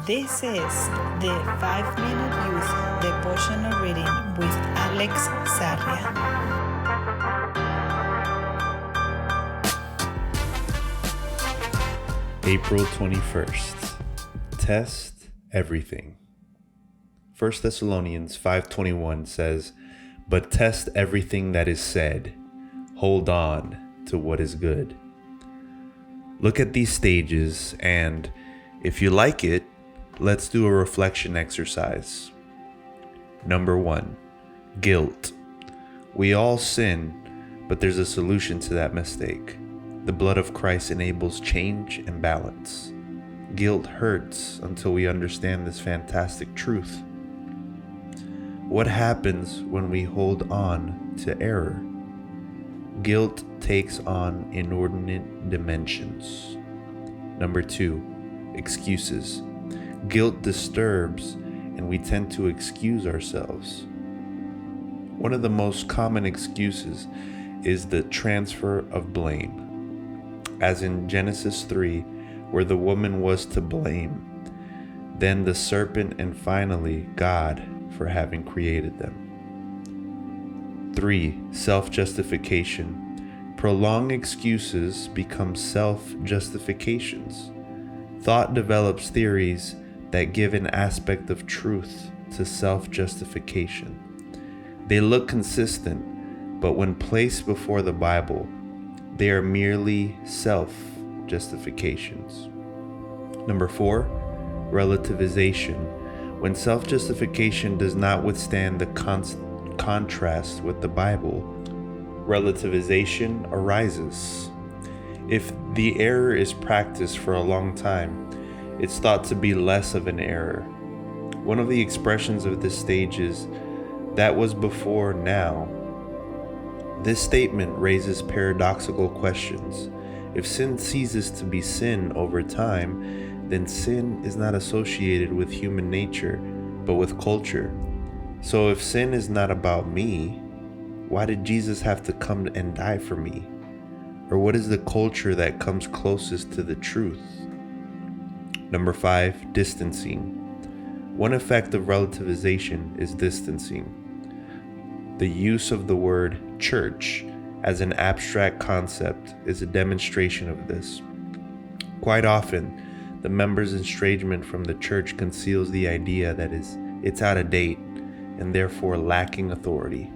This is the 5-Minute Youth Devotional Reading with Alex Sarria. April 21st. Test everything. 1 Thessalonians 5:21 says, "But test everything that is said. Hold on to what is good." Look at these stages and, if you like it, let's do a reflection exercise. Number 1, guilt. We all sin, but there's a solution to that mistake. The blood of Christ enables change and balance. Guilt hurts until we understand this fantastic truth. What happens when we hold on to error? Guilt takes on inordinate dimensions. Number 2, excuses. Guilt disturbs, and we tend to excuse ourselves. One of the most common excuses is the transfer of blame, as in Genesis 3, where the woman was to blame, then the serpent, and finally God for having created them. 3, self-justification. Prolonged excuses become self-justifications. Thought develops theories that give an aspect of truth to self-justification. They look consistent, but when placed before the Bible, they are merely self-justifications. Number 4, relativization. When self-justification does not withstand the contrast with the Bible, relativization arises. If the error is practiced for a long time, it's thought to be less of an error. One of the expressions of this stage is, "That was before now." This statement raises paradoxical questions. If sin ceases to be sin over time, then sin is not associated with human nature, but with culture. So if sin is not about me, why did Jesus have to come and die for me? Or what is the culture that comes closest to the truth? Number 5, distancing. One effect of relativization is distancing. The use of the word church as an abstract concept is a demonstration of this. Quite often, the members' estrangement from the church conceals the idea that it's out of date and therefore lacking authority.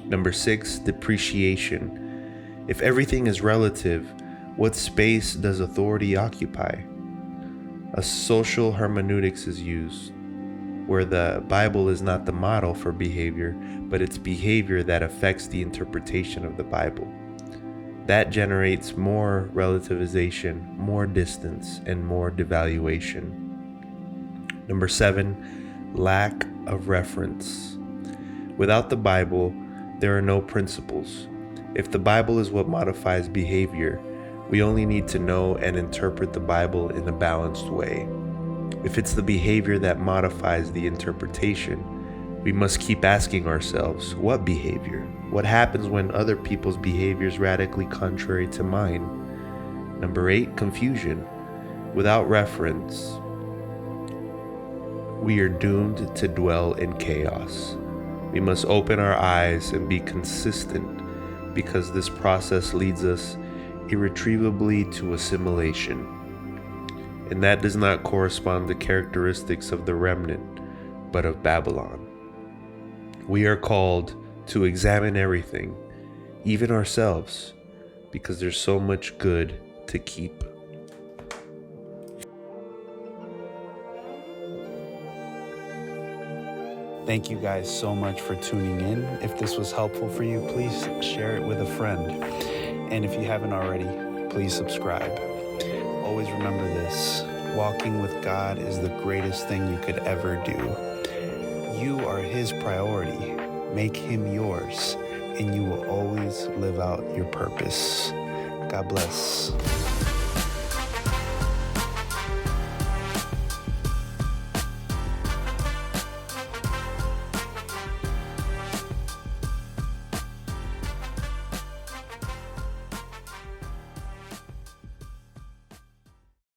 Number 6, depreciation. If everything is relative, what space does authority occupy? A social hermeneutics is used, where the Bible is not the model for behavior, but it's behavior that affects the interpretation of the Bible. That generates more relativization, more distance, and more devaluation. Number 7, lack of reference. Without the Bible, there are no principles. If the Bible is what modifies behavior, we only need to know and interpret the Bible in a balanced way. If it's the behavior that modifies the interpretation, we must keep asking ourselves, what behavior? What happens when other people's behavior is radically contrary to mine? Number 8, confusion. Without reference, we are doomed to dwell in chaos. We must open our eyes and be consistent, because this process leads us irretrievably to assimilation. And that does not correspond to characteristics of the remnant, but of Babylon. We are called to examine everything, even ourselves, because there's so much good to keep. Thank you guys so much for tuning in. If this was helpful for you, please share it with a friend. And if you haven't already, please subscribe. Always remember this: walking with God is the greatest thing you could ever do. You are His priority. Make Him yours, and you will always live out your purpose. God bless.